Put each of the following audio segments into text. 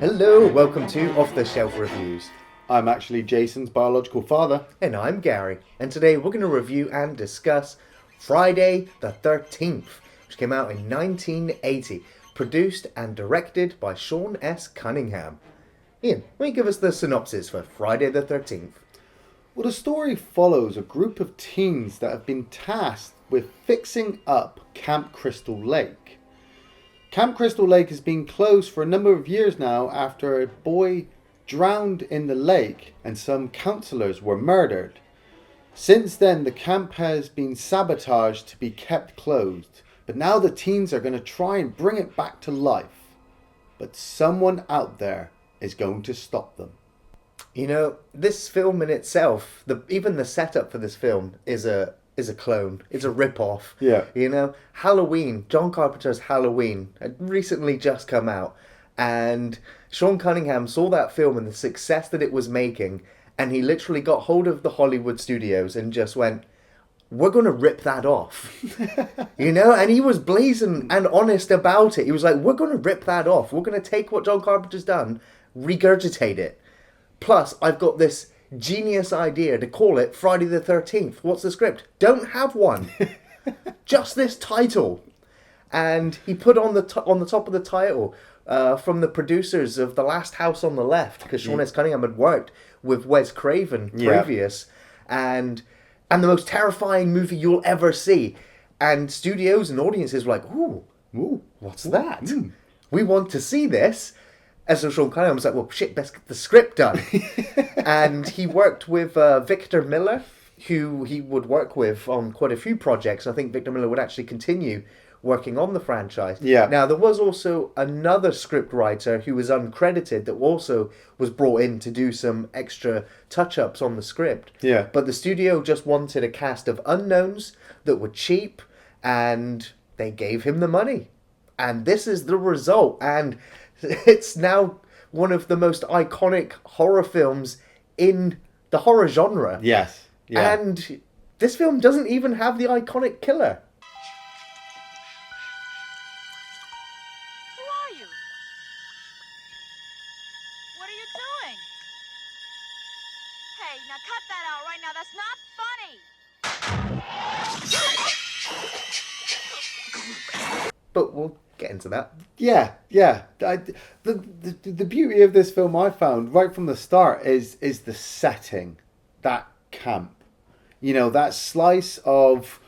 Hello, welcome to Off the Shelf Reviews. I'm actually Jason's biological father. And I'm Gary. And today we're going to review and discuss Friday the 13th, which came out in 1980, produced and directed by Sean S. Cunningham. Iain, why don't you give us the synopsis for Friday the 13th? Well, the story follows a group of teens that have been tasked with fixing up Camp Crystal Lake. Camp Crystal Lake has been closed for a number of years now after a boy drowned in the lake and some counselors were murdered. Since then, the camp has been sabotaged to be kept closed, but now the teens are going to try and bring it back to life. But someone out there is going to stop them. You know, this film in itself, even the setup for this film is a clone. It's a rip-off. Yeah. You know, Halloween, John Carpenter's Halloween had recently just come out, and Sean Cunningham saw that film and the success that it was making, and he literally got hold of the Hollywood studios and just went, we're going to rip that off. You know, and he was blazing and honest about it. He was like, we're going to rip that off. We're going to take what John Carpenter's done, regurgitate it. Plus, I've got this genius idea to call it Friday the 13th. What's the script? Don't have one. Just this title. And he put on the top of the title from the producers of The Last House on the Left, because Sean S. Cunningham had worked with Wes Craven previous, and the most terrifying movie you'll ever see. And studios and audiences were like, ooh, what's that? We want to see this. And so Sean Cunningham was like, well, shit, best get the script done. And he worked with Victor Miller, who he would work with on quite a few projects. I think Victor Miller would actually continue working on the franchise. Yeah. Now, there was also another script writer who was uncredited that also was brought in to do some extra touch-ups on the script. Yeah. But the studio just wanted a cast of unknowns that were cheap, and they gave him the money. And this is the result. And it's now one of the most iconic horror films in the horror genre. Yes. Yeah. And this film doesn't even have the iconic killer. Who are you? What are you doing? Hey, now cut that out right now. That's not funny. But we'll get into that. Yeah. The beauty of this film I found right from the start is the setting, that camp. You know, that slice of,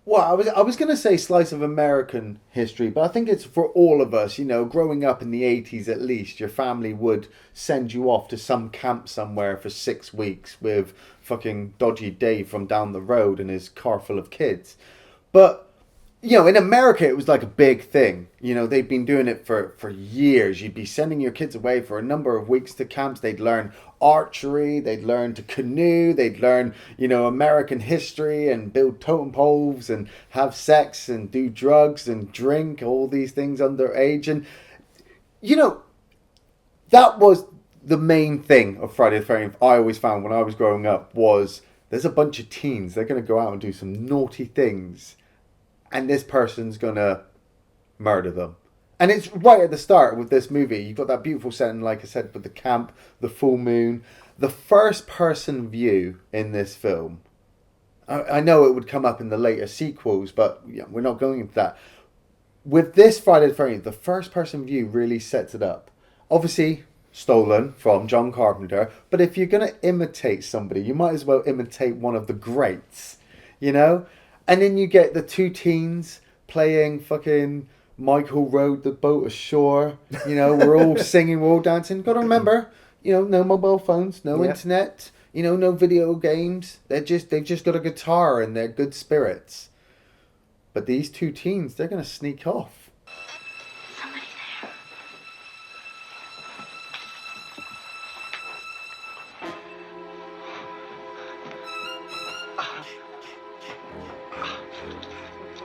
well, I was going to say slice of American history, but I think it's for all of us, you know, growing up in the 80s at least, your family would send you off to some camp somewhere for 6 weeks with fucking dodgy Dave from down the road and his car full of kids. But you know, in America, it was like a big thing. You know, they'd been doing it for years. You'd be sending your kids away for a number of weeks to camps. They'd learn archery. They'd learn to canoe. They'd learn, you know, American history and build totem poles and have sex and do drugs and drink, all these things underage. And, you know, that was the main thing of Friday the 13th I always found when I was growing up was there's a bunch of teens. They're going to go out and do some naughty things. And this person's going to murder them. And it's right at the start with this movie. You've got that beautiful setting, like I said, with the camp, the full moon. The first person view in this film. I know it would come up in the later sequels, but yeah, we're not going into that. With this Friday the 13th, the first person view really sets it up. Obviously, stolen from John Carpenter. But if you're going to imitate somebody, you might as well imitate one of the greats. You know? And then you get the two teens playing fucking Michael Rowed the Boat Ashore. You know, we're all singing, we're all dancing. Got to remember, you know, no mobile phones, no internet, you know, no video games. They've just got a guitar and they're good spirits. But these two teens, they're going to sneak off. Somebody there.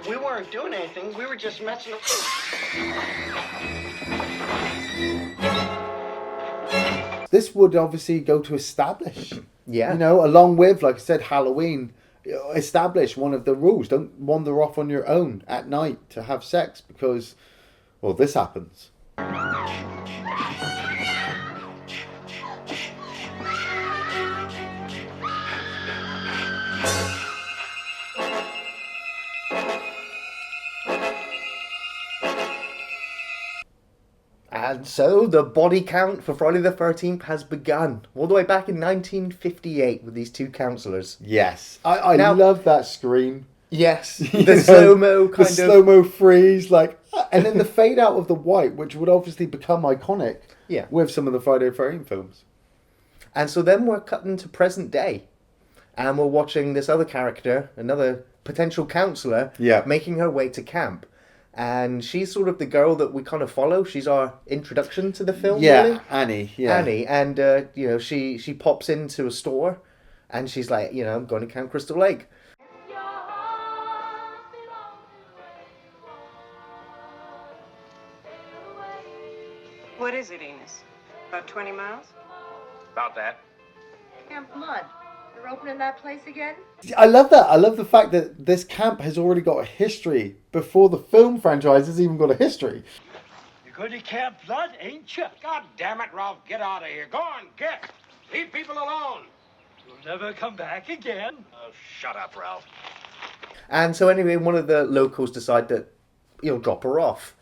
We weren't doing anything. We were just messing around. This would obviously go to establish, Yeah. you know, along with, like I said, Halloween, establish one of the rules. Don't wander off on your own at night to have sex because, well, this happens. And so the body count for Friday the 13th has begun, all the way back in 1958 with these two counsellors. Yes. I Now- love that scream. Yes, You the know, slow-mo the kind of... slow-mo freeze, like, and then the fade out of the white, which would obviously become iconic Yeah. with some of the Friday the 13th films. And so then we're cutting to present day. And we're watching this other character, another potential counsellor, Yeah. making her way to camp. And she's sort of the girl that we kind of follow. She's our introduction to the film, Yeah, really. Annie. Yeah. Annie. And, she pops into a store and she's like, I'm going to Camp Crystal Lake. What is it, Enos? About 20 miles? About that. Camp Mud. They're opening that place again? I love that. I love the fact that this camp has already got a history before the film franchise has even got a history. You're going to Camp Blood, ain't you? God damn it, Ralph, get out of here. Go on, get. Leave people alone. You'll never come back again. Oh, shut up, Ralph. And so anyway, one of the locals decide that he'll drop her off.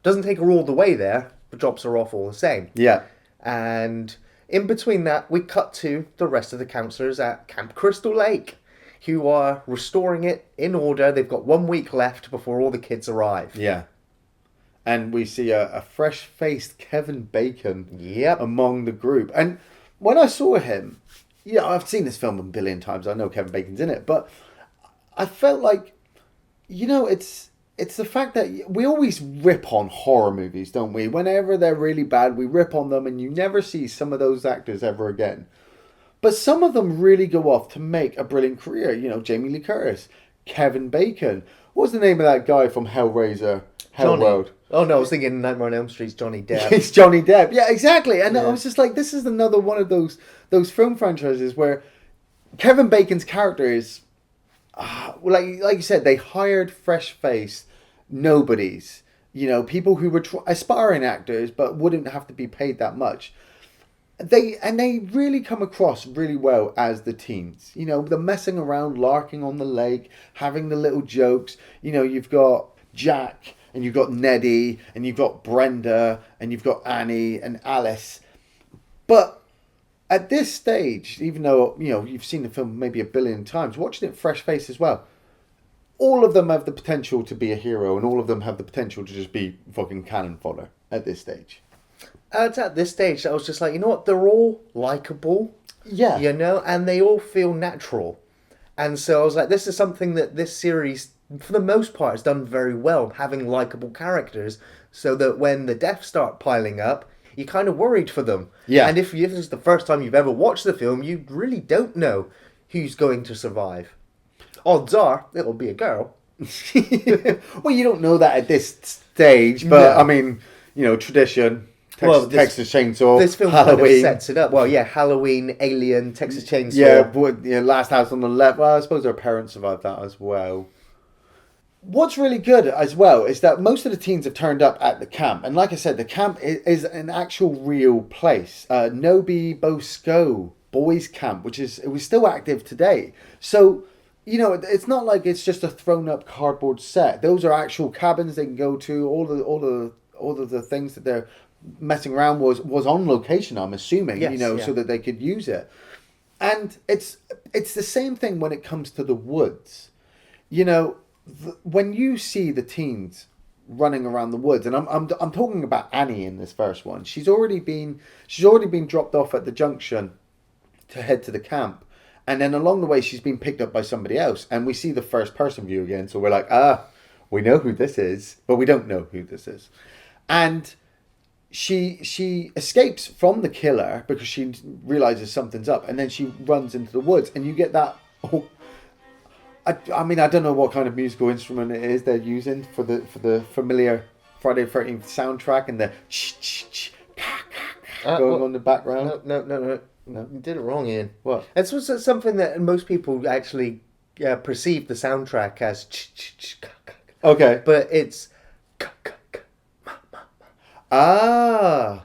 Doesn't take her all the way there, but drops her off all the same. Yeah. And in between that, we cut to the rest of the counsellors at Camp Crystal Lake, who are restoring it in order. They've got 1 week left before all the kids arrive. Yeah. And we see a fresh-faced Kevin Bacon Yep. among the group. And when I saw him, I've seen this film a billion times. I know Kevin Bacon's in it. But I felt like, it's the fact that we always rip on horror movies, don't we? Whenever they're really bad, we rip on them and you never see some of those actors ever again. But some of them really go off to make a brilliant career. Jamie Lee Curtis, Kevin Bacon. What was the name of that guy from Hellraiser? Hellworld. Oh no, I was thinking Nightmare on Elm Street's Johnny Depp. It's Johnny Depp. Yeah, exactly. And I Yeah. was just like, this is another one of those film franchises where Kevin Bacon's character is, like you said, they hired fresh-faced nobodies. People who were aspiring actors but wouldn't have to be paid that much. They really come across really well as the teens. The messing around, larking on the lake, having the little jokes. You've got Jack, and you've got Neddy, and you've got Brenda, and you've got Annie and Alice. But at this stage, even though you've seen the film maybe a billion times, watching it fresh face as well, all of them have the potential to be a hero, and all of them have the potential to just be fucking cannon fodder at this stage. At this stage, I was just like, you know what? They're all likable. Yeah. And they all feel natural. And so I was like, this is something that this series, for the most part, has done very well, having likable characters, so that when the deaths start piling up, you're kind of worried for them. Yeah. And if this is the first time you've ever watched the film, you really don't know who's going to survive. Odds are, it'll be a girl. Well, you don't know that at this stage, but No. I mean, tradition. Texas Chainsaw. This film Halloween. kind of sets it up. Well, yeah, Halloween, Alien, Texas Chainsaw. Yeah, but Last House on the Left. Well, I suppose their parents survived that as well. What's really good as well is that most of the teens have turned up at the camp. And like I said, the camp is an actual real place. Nobi Bosco Boys Camp, it was still active today. So, it's not like it's just a thrown up cardboard set. Those are actual cabins they can go to. All of the things that they're messing around was on location, I'm assuming, Yes, yeah. so that they could use it. And it's the same thing when it comes to the woods. When you see the teens running around the woods, and I'm talking about Annie in this first one. She's already been dropped off at the junction to head to the camp, and then along the way she's been picked up by somebody else, and we see the first person view again. So we're like, we know who this is, but we don't know who this is, and she escapes from the killer because she realizes something's up, and then she runs into the woods, and you get that. I mean, I don't know what kind of musical instrument it is they're using for the familiar Friday the 13th soundtrack, and the going on in the background. No. You did it wrong, Ian. What? It's something that most people actually perceive the soundtrack as Okay. but it's Ah.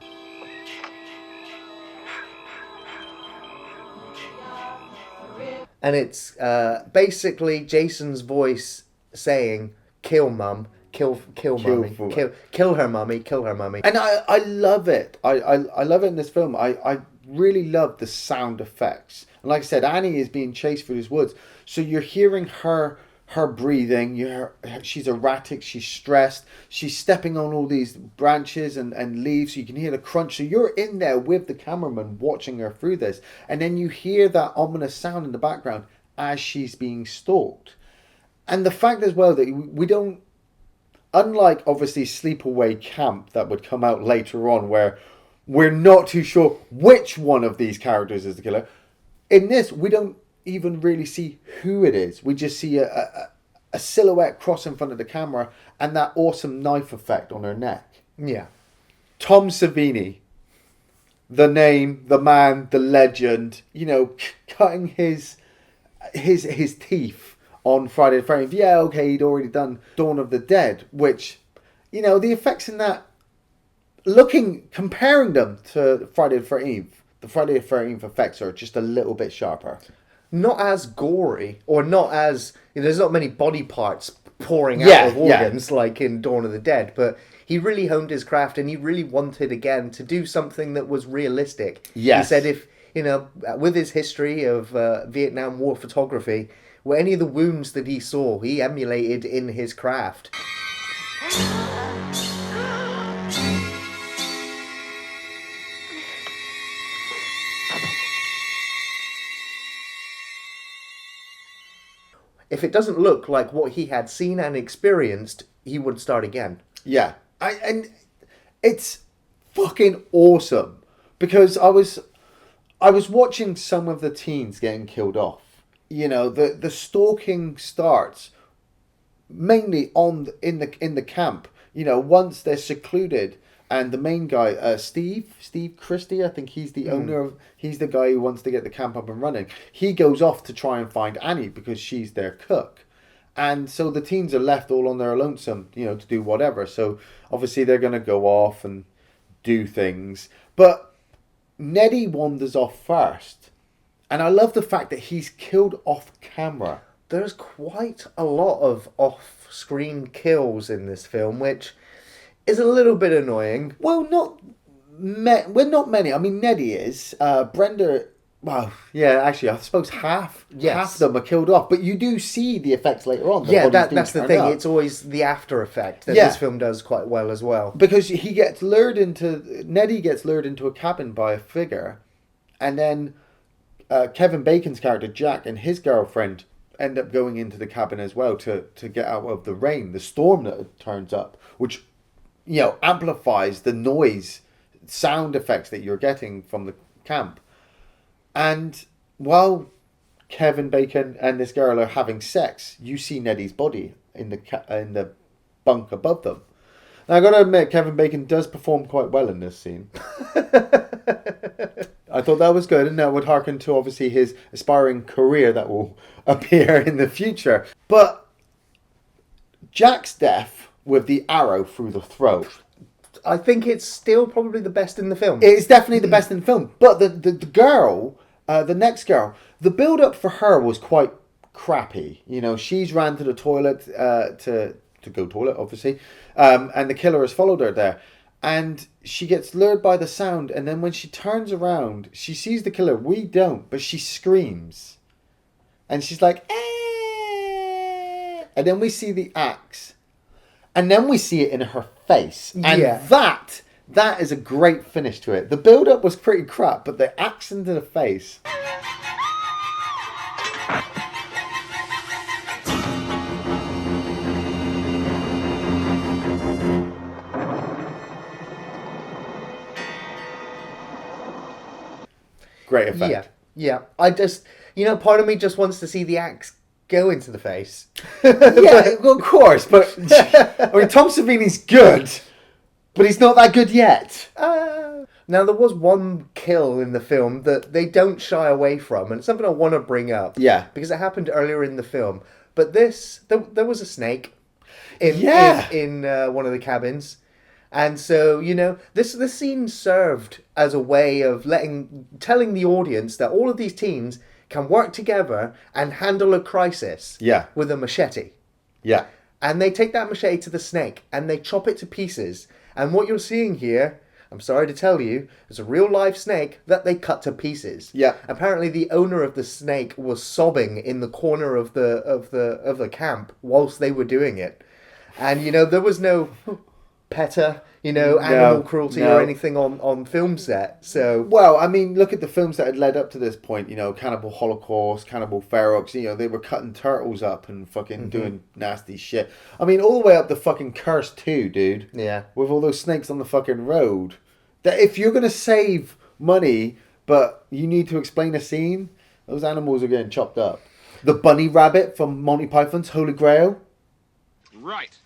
and it's basically Jason's voice saying, "Kill mum, Kill mummy. for- Kill her mummy. Kill her mummy. And I love it. I love it in this film. I really love the sound effects. And like I said, Annie is being chased through these woods. So you're hearing her breathing. She's erratic. She's stressed. She's stepping on all these branches and leaves. So you can hear the crunch. So you're in there with the cameraman watching her through this. And then you hear that ominous sound in the background as she's being stalked. And the fact as well that we don't, unlike obviously Sleepaway Camp that would come out later on where we're not too sure which one of these characters is the killer. In this, we don't even really see who it is. We just see a silhouette cross in front of the camera and that awesome knife effect on her neck. Yeah. Tom Savini, the name, the man, the legend, cutting his teeth on Friday the 13th. Yeah, okay, he'd already done Dawn of the Dead, which, the effects in that, comparing them to Friday the 13th, the Friday the 13th effects are just a little bit sharper. Not as gory, or not as... there's not many body parts pouring out of organs like in Dawn of the Dead, but he really honed his craft and he really wanted, again, to do something that was realistic. Yes. He said if, with his history of Vietnam War photography, where any of the wounds that he saw, he emulated in his craft. If it doesn't look like what he had seen and experienced, he would start again. Yeah. And it's fucking awesome because I was watching some of the teens getting killed off. The stalking starts mainly in the camp. Once they're secluded and the main guy, Steve Christie, I think he's the owner he's the guy who wants to get the camp up and running. He goes off to try and find Annie because she's their cook. And so the teens are left all on their lonesome, to do whatever. So obviously they're going to go off and do things. But Neddy wanders off first. And I love the fact that he's killed off camera. There's quite a lot of off-screen kills in this film, which is a little bit annoying. Well, not many. I mean, Neddy is. Brenda... Well, yeah, actually, I suppose half of them are killed off. But you do see the effects later on. Yeah, that's the thing. It's always the after effect that this film does quite well as well. Because Neddy gets lured into a cabin by a figure. And then Kevin Bacon's character, Jack, and his girlfriend end up going into the cabin as well to get out of the rain, the storm that turns up, which, amplifies the noise, sound effects that you're getting from the camp. And while Kevin Bacon and this girl are having sex, you see Neddy's body in the bunk above them. Now, I got to admit, Kevin Bacon does perform quite well in this scene. I thought that was good, and that would harken to, obviously, his aspiring career that will appear in the future. But Jack's death with the arrow through the throat... I think it's still probably the best in the film. It's definitely the best in the film. But the girl, the next girl, the build-up for her was quite crappy. She's ran to the toilet to go toilet, obviously. And the killer has followed her there. And she gets lured by the sound. And then when she turns around, she sees the killer. We don't, but she screams. And she's like, eh. And then we see the axe. And then we see it in her face. And that is a great finish to it. The build-up was pretty crap, but the axe into the face... Great effect. Yeah. I just... part of me just wants to see the axe go into the face. Yeah, well, of course, but I mean, Tom Savini's good, but he's not that good yet. Now, there was one kill in the film that they don't shy away from, and it's something I want to bring up. Yeah. Because it happened earlier in the film. But there was a snake in one of the cabins. And so, this scene served as a way of telling the audience that all of these teens can work together and handle a crisis with a machete. Yeah. And they take that machete to the snake and they chop it to pieces. And what you're seeing here, I'm sorry to tell you, is a real live snake that they cut to pieces. Yeah. Apparently, the owner of the snake was sobbing in the corner of the camp whilst they were doing it. And there was no PETA, animal cruelty no. or anything on film set. So Well, I mean, look at the films that had led up to this point. Cannibal Holocaust, Cannibal Ferox. They were cutting turtles up and fucking doing nasty shit. I mean, all the way up to fucking Curse 2, dude. yeah. With all those snakes on the fucking road. That if you're gonna save money, but you need to explain a scene, those animals are getting chopped up. The bunny rabbit from Monty Python's Holy Grail. Right.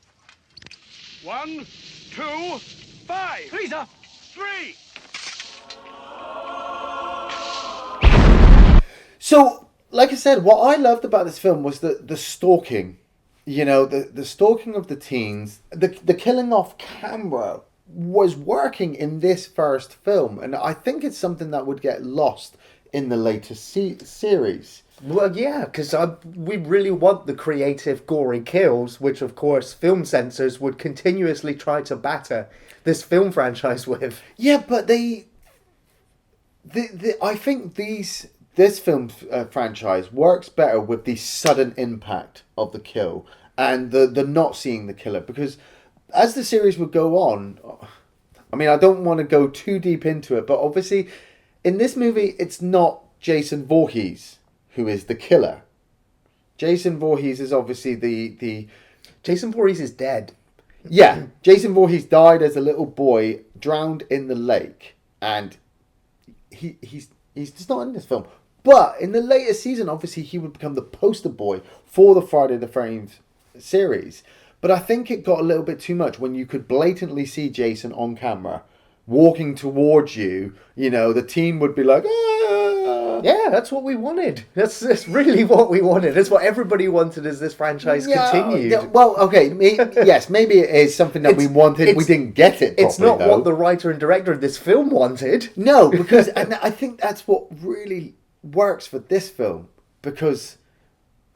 1, 2, 5. Lisa, 3. So, like I said, what I loved about this film was the stalking. The stalking of the teens, the killing off camera was working in this first film, and I think it's something that would get lost in the later series. Well, yeah, because we really want the creative, gory kills, which, of course, film censors would continuously try to batter this film franchise with. Yeah, but I think this film franchise works better with the sudden impact of the kill and the not seeing the killer, because as the series would go on, I mean, I don't want to go too deep into it, but obviously in this movie it's not Jason Voorhees who is the killer. Jason Voorhees is obviously the Jason Voorhees is dead. Yeah, Jason Voorhees died as a little boy, drowned in the lake, and he's just not in this film. But in the later season, obviously, he would become the poster boy for the Friday the 13th series. But I think it got a little bit too much when you could blatantly see Jason on camera walking towards you. The team would be like, ah! Yeah, that's what we wanted. That's really what we wanted. That's what everybody wanted as this franchise continued. Yeah, well, okay, yes, maybe it is something that we wanted. We didn't get it properly, It's not though. what the writer and director of this film wanted. No, because and I think that's what really works for this film, because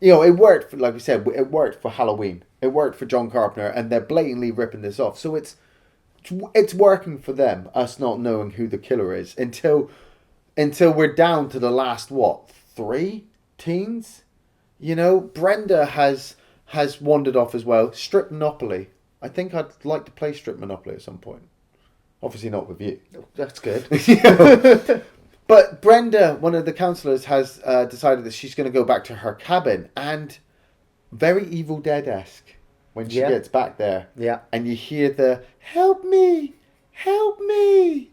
it worked for, like we said, it worked for Halloween, it worked for John Carpenter, and they're blatantly ripping this off. So it's working for them, us not knowing who the killer is until we're down to the last 3 teens. Brenda has wandered off as well. Strip Monopoly. I think I'd like to play Strip Monopoly at some point. Obviously not with you. That's good. But Brenda, one of the counsellors, has decided that she's going to go back to her cabin, and very Evil Dead-esque when she gets back there. Yeah. And you hear the, help me, help me.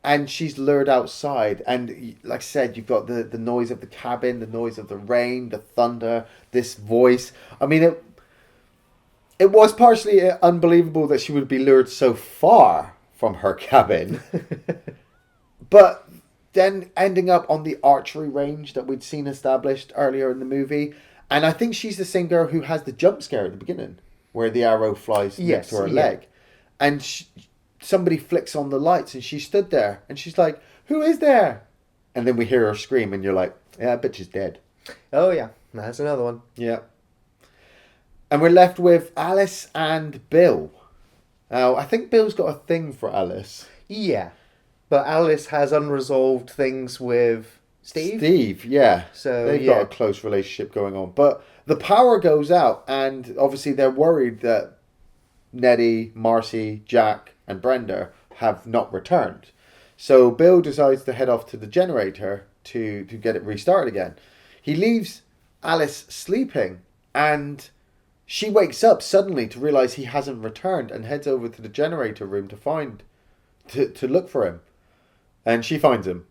And she's lured outside, and like I said, you've got the noise of the cabin, the noise of the rain, the thunder, this voice. I mean, it was partially unbelievable that she would be lured so far from her cabin. But then ending up on the archery range that we'd seen established earlier in the movie. And I think she's the same girl who has the jump scare at the beginning, where the arrow flies next to her leg. And somebody flicks on the lights, and she stood there, and she's like, who is there? And then we hear her scream, and you're like, yeah, that bitch is dead. Oh, yeah. That's another one. Yeah. And we're left with Alice and Bill. Now, I think Bill's got a thing for Alice. Yeah. But Alice has unresolved things with Steve. Yeah. So they've got a close relationship going on. But the power goes out, and obviously they're worried that Nettie, Marcy, Jack, and Brenda have not returned. So Bill decides to head off to the generator to get it restarted again. He leaves Alice sleeping, and she wakes up suddenly to realise he hasn't returned, and heads over to the generator room to look for him. And she finds him.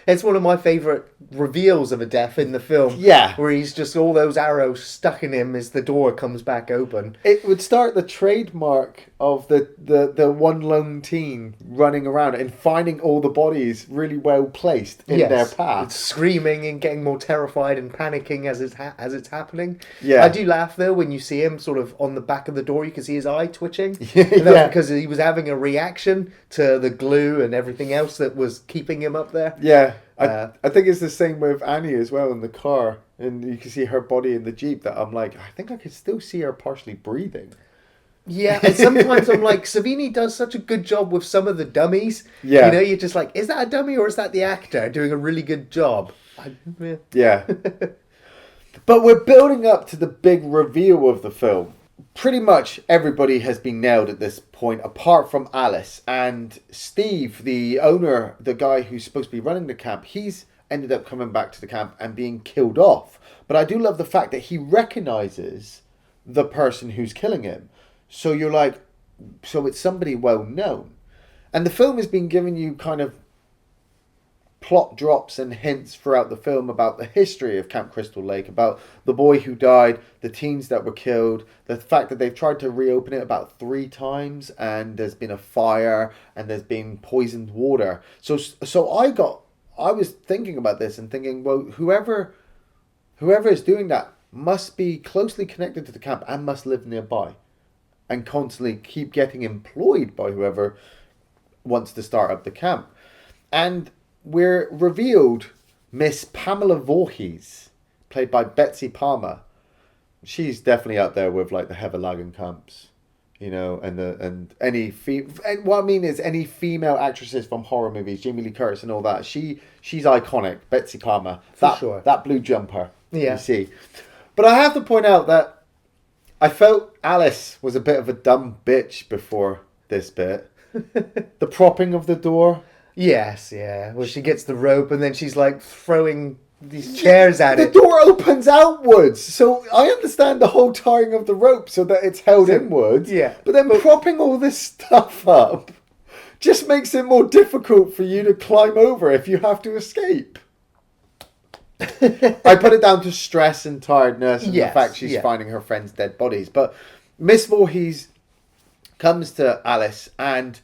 It's one of my favourite reveals of a death in the film. Yeah. Where he's just all those arrows stuck in him as the door comes back open. It would start the trademark of the one lone teen running around and finding all the bodies really well placed in their path. It's screaming and getting more terrified and panicking as it's happening. Yeah. I do laugh though when you see him sort of on the back of the door. You can see his eye twitching. Yeah. And that's because he was having a reaction to the glue and everything else that was keeping him up there. Yeah. I think it's the same with Annie as well in the car. And you can see her body in the Jeep that I'm like, I think I could still see her partially breathing. Yeah, and sometimes I'm like, Savini does such a good job with some of the dummies. Yeah. You know, you're just like, is that a dummy or is that the actor doing a really good job? Yeah. But we're building up to the big reveal of the film. Pretty much everybody has been nailed at this point, apart from Alice. And Steve, the owner, the guy who's supposed to be running the camp, he's ended up coming back to the camp and being killed off. But I do love the fact that he recognizes the person who's killing him. So you're like, so it's somebody well known. And the film has been giving you kind of plot drops and hints throughout the film about the history of Camp Crystal Lake, about the boy who died, the teens that were killed, the fact that they've tried to reopen it about 3 times and there's been a fire and there's been poisoned water. So I was thinking about this and thinking, well, whoever is doing that must be closely connected to the camp and must live nearby and constantly keep getting employed by whoever wants to start up the camp. And we're revealed Miss Pamela Voorhees, played by Betsy Palmer. She's definitely up there with like the Heather Langenkamps, you know, and any and what I mean is any female actresses from horror movies, Jamie Lee Curtis and all that. She's iconic, Betsy Palmer. Sure. That blue jumper. Yeah. You see. But I have to point out that I felt Alice was a bit of a dumb bitch before this bit. The propping of the door. Yes, yeah. Well, she gets the rope and then she's like throwing these chairs at it. The door opens outwards. So I understand the whole tying of the rope so that it's held inwards. Yeah. But then propping all this stuff up just makes it more difficult for you to climb over if you have to escape. I put it down to stress and tiredness and the fact she's finding her friends' dead bodies. But Miss Voorhees comes to Alice and,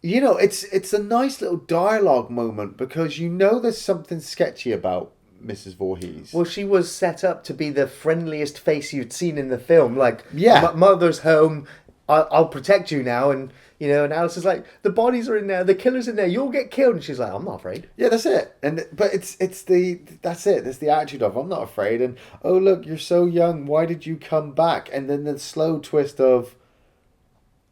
you know, it's a nice little dialogue moment because you know there's something sketchy about Mrs. Voorhees. Well, she was set up to be the friendliest face you'd seen in the film. Like, Yeah. Mother's home, I'll protect you now. And, you know, and Alice is like, the bodies are in there, the killer's in there, you'll get killed. And she's like, I'm not afraid. Yeah, that's it. But that's it. That's the attitude of I'm not afraid. And oh look, you're so young. Why did you come back? And then the slow twist of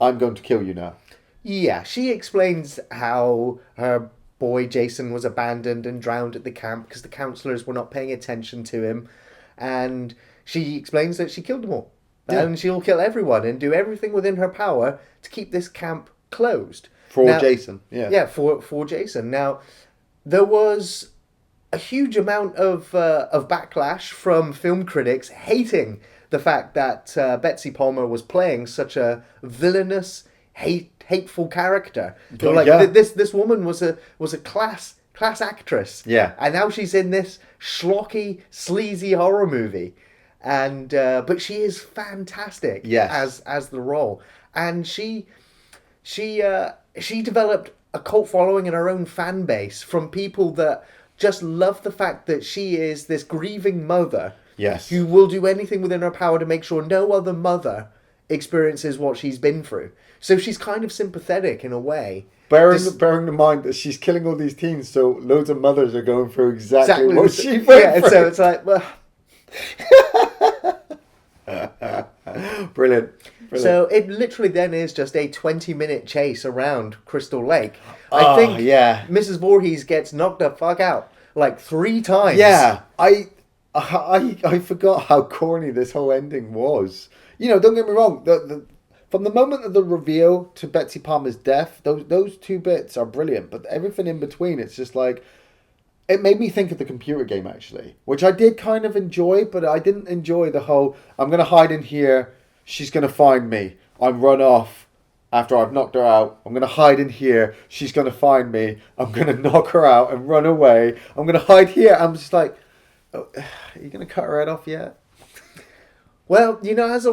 I'm going to kill you now. Yeah, she explains how her boy Jason was abandoned and drowned at the camp because the counsellors were not paying attention to him. And she explains that she killed them all. Yeah. And she'll kill everyone and do everything within her power to keep this camp closed. Jason. Yeah. Yeah, for Jason. Now, there was a huge amount of backlash from film critics hating the fact that Betsy Palmer was playing such a villainous, hateful character. They were like, this woman was a class actress. Yeah. And now she's in this schlocky, sleazy horror movie. And but she is fantastic. Yes. As the role. And she developed a cult following and her own fan base from people that just love the fact that she is this grieving mother. Yes. Who will do anything within her power to make sure no other mother experiences what she's been through. So she's kind of sympathetic in a way. Bearing in mind that she's killing all these teens, so loads of mothers are going through exactly what she went through. through. So it's like, well... Brilliant. So it literally then is just a 20-minute chase around Crystal Lake. I think Mrs. Voorhees gets knocked the fuck out like 3 times. Yeah, I forgot how corny this whole ending was. You know, don't get me wrong. From the moment of the reveal to Betsy Palmer's death, those 2 bits are brilliant. But everything in between, it's just like... It made me think of the computer game, actually, which I did kind of enjoy, but I didn't enjoy the whole, I'm going to hide in here, she's going to find me, I'm run off, after I've knocked her out. I'm going to hide in here. She's going to find me. I'm going to knock her out and run away. I'm going to hide here. I'm just like, oh, are you going to cut her head off yet? Well, you know, as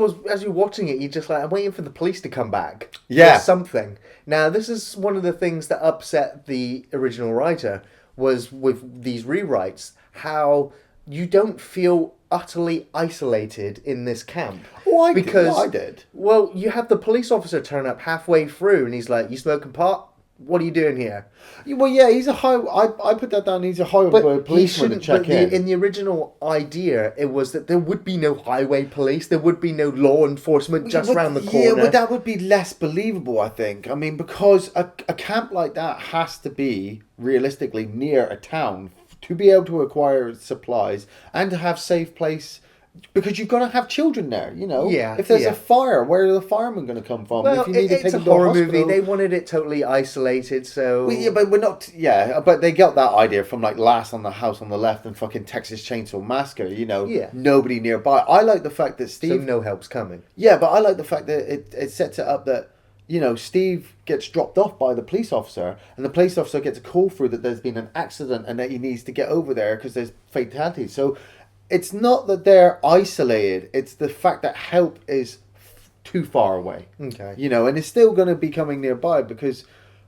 you're watching it, you're just like, I'm waiting for the police to come back. Yeah. Or something. Now, this is one of the things that upset the original writer, was with these rewrites, how you don't feel utterly isolated in this camp. Oh, I because, did. Well, you have the police officer turn up halfway through, and he's like, "You smoking pot? What are you doing here?" Well, yeah, he's a high. I put that down. He's a highway policeman to check in. In the original idea, it was that there would be no highway police, there would be no law enforcement just round the corner. Yeah, well, that would be less believable, I think. I mean, because a camp like that has to be realistically near a town to be able to acquire supplies and to have safe place. Because you've got to have children there, you know. Yeah. If there's a fire, where are the firemen going to come from? Well, if you need to it's take a them to horror hospital, movie. They wanted it totally isolated, so... Well, yeah, but we're not... Yeah, but they got that idea from, like, Last on the House on the Left and fucking Texas Chainsaw Massacre, you know. Yeah. Nobody nearby. I like the fact that Steve... So no help's coming. Yeah, but I like the fact that it sets it up that, you know, Steve gets dropped off by the police officer, and the police officer gets a call through that there's been an accident and that he needs to get over there because there's fatalities. So it's not that they're isolated, it's the fact that help is too far away. Okay. You know, and it's still going to be coming nearby because,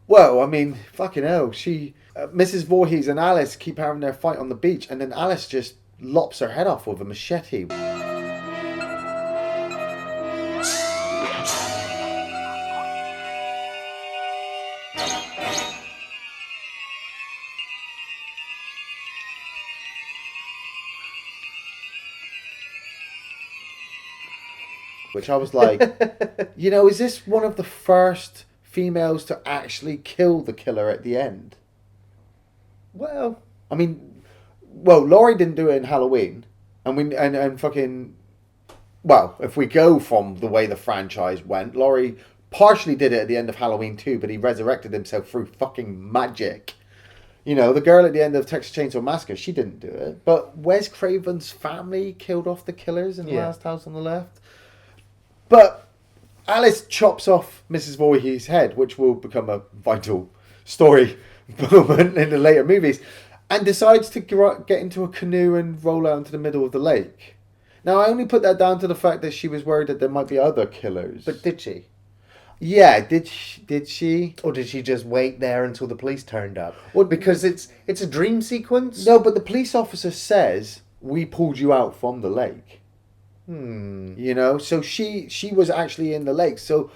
well, I mean, fucking hell, Mrs. Voorhees and Alice keep having their fight on the beach, and then Alice just lops her head off with a machete. Which I was like, you know, is this one of the first females to actually kill the killer at the end? Well... I mean, well, Laurie didn't do it in Halloween. And fucking... Well, if we go from the way the franchise went, Laurie partially did it at the end of Halloween 2, but he resurrected himself through fucking magic. You know, the girl at the end of Texas Chainsaw Massacre, she didn't do it. But Wes Craven's family killed off the killers in Last House on the Left. But Alice chops off Mrs. Voorhees' head, which will become a vital story moment in the later movies, and decides to get into a canoe and roll out into the middle of the lake. Now, I only put that down to the fact that she was worried that there might be other killers. But did she? Yeah, did she? Or did she just wait there until the police turned up? Well, because it's a dream sequence? No, but the police officer says, "We pulled you out from the lake." You know, so she was actually in the lake. So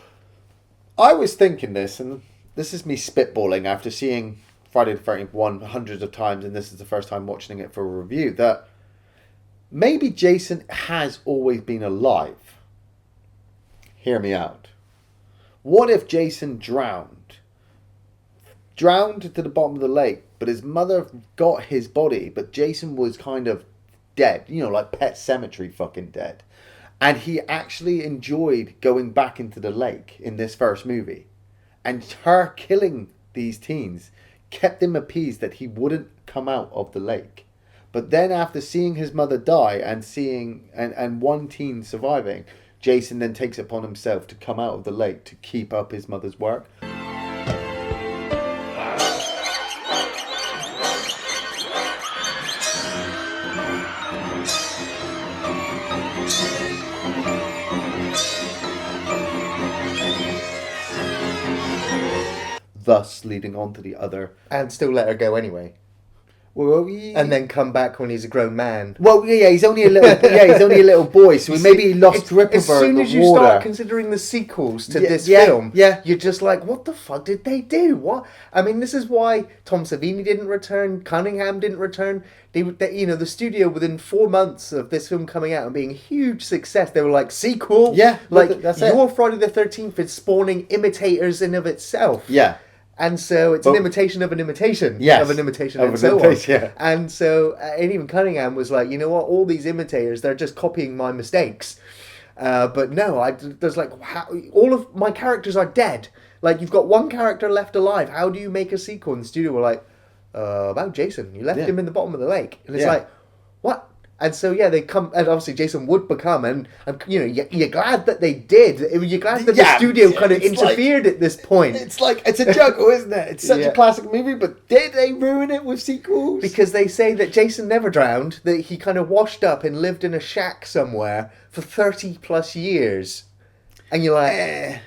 I was thinking this, and this is me spitballing after seeing Friday the 13th one hundreds of times, and this is the first time watching it for a review, that maybe Jason has always been alive. Hear me out. What if Jason drowned? Drowned to the bottom of the lake, but his mother got his body, but Jason was kind of dead, you know, like Pet Sematary fucking dead. And he actually enjoyed going back into the lake in this first movie. And her killing these teens kept him appeased that he wouldn't come out of the lake. But then after seeing his mother die and seeing and one teen surviving, Jason then takes it upon himself to come out of the lake to keep up his mother's work. Thus leading on to the other. And still let her go anyway. Well, And then come back when he's a grown man. Well, yeah, he's only a little boy, so maybe he lost grip of her As soon as you water. start considering the sequels to this yeah, film, yeah. you're just like, what the fuck did they do? What? I mean, this is why Tom Savini didn't return, Cunningham didn't return. They, you know, the studio, within 4 months of this film coming out and being a huge success, they were like, sequel? Yeah, like, that's it. your Friday the 13th is spawning imitators in of itself. Yeah. And so it's an imitation of an imitation Yes, of an imitation of and an so imitation, on. yeah. And so, and even Cunningham was like, you know what, all these imitators, they're just copying my mistakes. But no, there's like, all of my characters are dead. Like, you've got one character left alive. How do you make a sequel? And the studio were like, about Jason. You left him in the bottom of the lake. And it's like, what? And so yeah, they come, and obviously Jason would become, and you know, you're glad that they did. You're glad that the studio kind of interfered at this point. It's like, it's a juggle, isn't it? It's such Yeah. a classic movie, but did they ruin it with sequels? Because they say that Jason never drowned, that he kind of washed up and lived in a shack somewhere for 30 plus years. And you're like,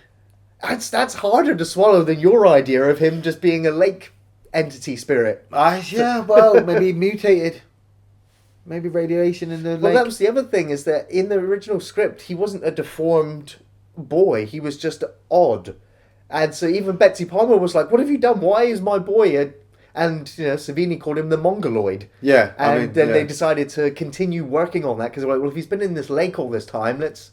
that's harder to swallow than your idea of him just being a lake entity spirit. Yeah, well, maybe mutated. Maybe radiation in the lake. Well, that was the other thing, is that in the original script, he wasn't a deformed boy. He was just odd. And so even Betsy Palmer was like, what have you done? Why is my boy a... And, you know, Savini called him the Mongoloid. Yeah. And then they decided to continue working on that, because they were like, well, if he's been in this lake all this time, let's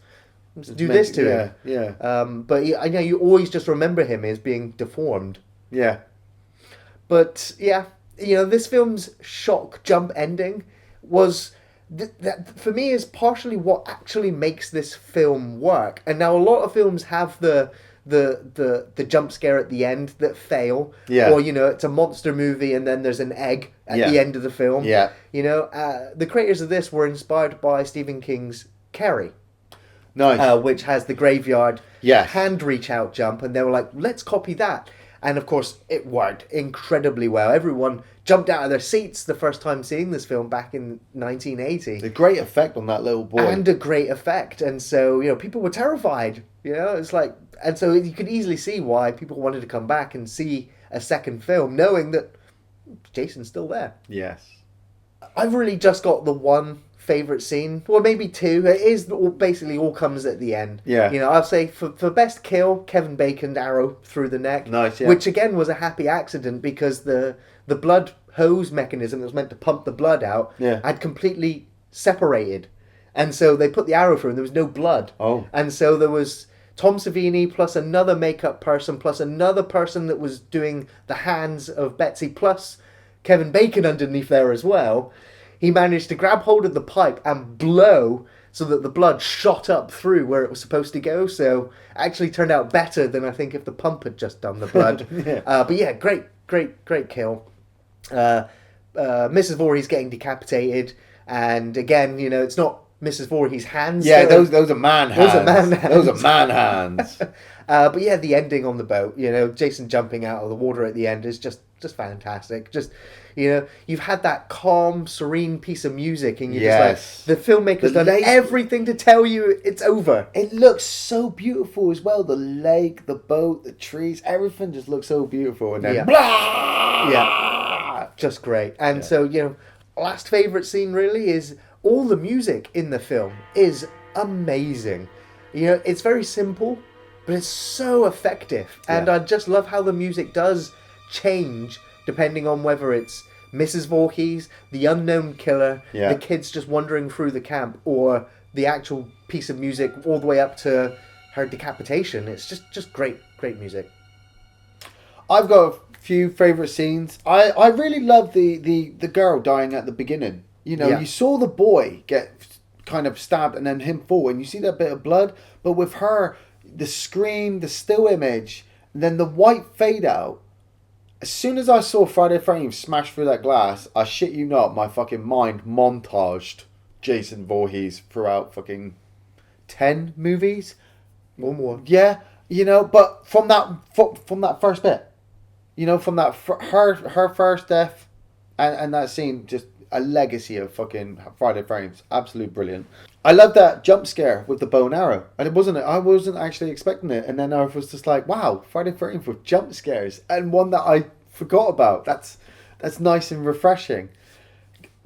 do this to him. Yeah. But I know you always just remember him as being deformed. Yeah. But, yeah, you know, this film's shock jump ending was... that for me is partially what actually makes this film work. And now a lot of films have the jump scare at the end that fail. Yeah. Or, you know, it's a monster movie and then there's an egg at the end of the film. Yeah. You know, the creators of this were inspired by Stephen King's Carrie. Nice. Which has the graveyard Yes. hand reach out jump, and they were like, let's copy that. And of course, it worked incredibly well. Everyone jumped out of their seats the first time seeing this film back in 1980. The great effect on that little boy. And a great effect. And so, you know, people were terrified. You know, it's like... And so you could easily see why people wanted to come back and see a second film, knowing that Jason's still there. Yes. I've really just got the one favourite scene. Well, maybe two. It is basically all comes at the end. Yeah. You know, I'll say for best kill, Kevin Bacon's arrow through the neck. Nice, yeah. Which again was a happy accident, because the blood hose mechanism that was meant to pump the blood out had completely separated. And so they put the arrow through and there was no blood. Oh. And so there was Tom Savini plus another makeup person plus another person that was doing the hands of Betsy plus Kevin Bacon underneath there as well. He managed to grab hold of the pipe and blow so that the blood shot up through where it was supposed to go. So actually turned out better than I think if the pump had just done the blood. But yeah, great kill. Mrs. Voorhees getting decapitated. And again, you know, it's not Mrs. Voorhees' hands. Yeah, those are man hands. Those are man hands. Those are man hands. But yeah, the ending on the boat, you know, Jason jumping out of the water at the end is just fantastic. Just, you know, you've had that calm, serene piece of music, and you're just like, the filmmaker's done everything to tell you it's over. It looks so beautiful as well. The lake, the boat, the trees, everything just looks so beautiful. And then blah! Yeah, just great. And so, you know, last favourite scene really is all the music in the film is amazing. You know, it's very simple, but it's so effective. And I just love how the music does change depending on whether it's Mrs. Voorhees, the unknown killer, the kids just wandering through the camp, or the actual piece of music all the way up to her decapitation. It's just great music. I've got a few favourite scenes. I really love the girl dying at the beginning. You know, you saw the boy get kind of stabbed and then him fall, and you see that bit of blood, but with her, the scream, the still image, and then the white fade out. As soon as I saw Friday Frame smash through that glass, I shit you not, my fucking mind montaged Jason Voorhees throughout fucking 10 movies or more. Yeah, you know, but from that first bit, you know, from that her first death and that scene, just a legacy of fucking Friday Frames. Absolute brilliant. I love that jump scare with the bow and arrow, and I wasn't actually expecting it, and then I was just like, wow, Friday Frames with jump scares, and one that I forgot about. That's nice and refreshing.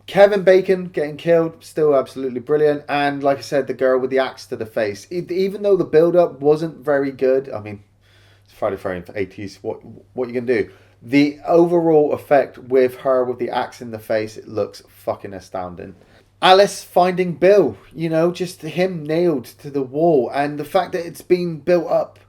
Kevin Bacon getting killed, still absolutely brilliant, and like I said, the girl with the axe to the face. Even though the build up wasn't very good, I mean, it's Friday Frames 80s. What you gonna do? The overall effect with her with the axe in the face, it looks fucking astounding. Alice finding Bill, you know, just him nailed to the wall, and the fact that it's been built up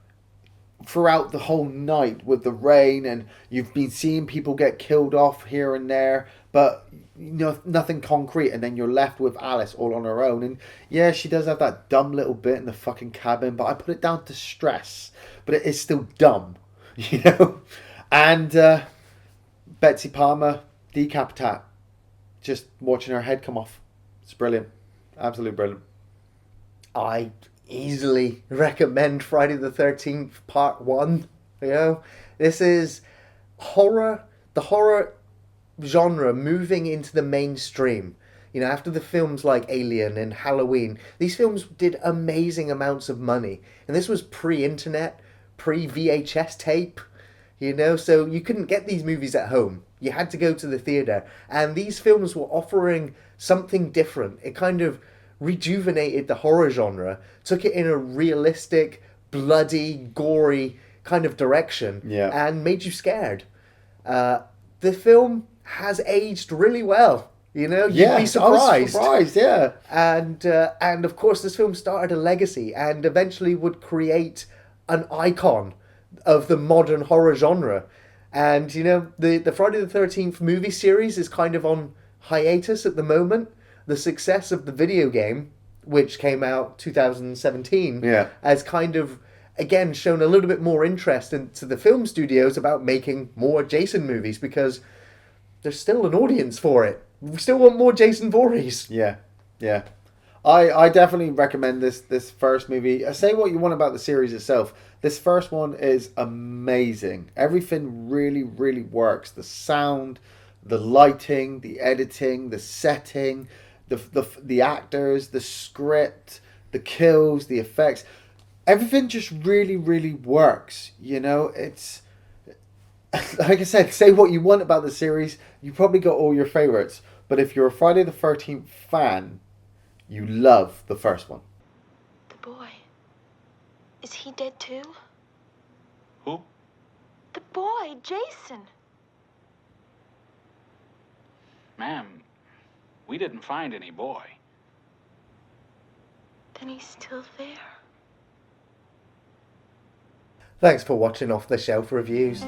throughout the whole night with the rain, and you've been seeing people get killed off here and there, but you know, nothing concrete, and then you're left with Alice all on her own. And yeah, she does have that dumb little bit in the fucking cabin, but I put it down to stress, but it is still dumb, you know. And Betsy Palmer decapitate, just watching her head come off. It's brilliant. Absolutely brilliant. I easily recommend Friday the 13th Part 1. You know, this is the horror genre moving into the mainstream. You know, after the films like Alien and Halloween, these films did amazing amounts of money. And this was pre-internet, pre-VHS tape, you know, so you couldn't get these movies at home. You had to go to the theatre. And these films were offering something different. It kind of rejuvenated the horror genre, took it in a realistic, bloody, gory kind of direction, Yeah. and made you scared. The film has aged really well. You know, you'd be I was surprised. surprised, yeah. And of course, this film started a legacy and eventually would create an icon of the modern horror genre. And you know, the Friday the 13th movie series is kind of on hiatus at the moment. The success of the video game, which came out 2017, Yeah. has kind of again shown a little bit more interest into the film studios about making more Jason movies, because there's still an audience for it. We still want more Jason Voorhees. Yeah, yeah. I definitely recommend this first movie. Say what you want about the series itself. This first one is amazing. Everything really, really works. The sound, the lighting, the editing, the setting, the actors, the script, the kills, the effects. Everything just really, really works. You know, it's like I said, say what you want about the series. You probably got all your favorites. But if you're a Friday the 13th fan, you love the first one. The boy. Is he dead too? Who? The boy, Jason. Ma'am, we didn't find any boy. Then he's still there. Thanks for watching Off the Shelf Reviews.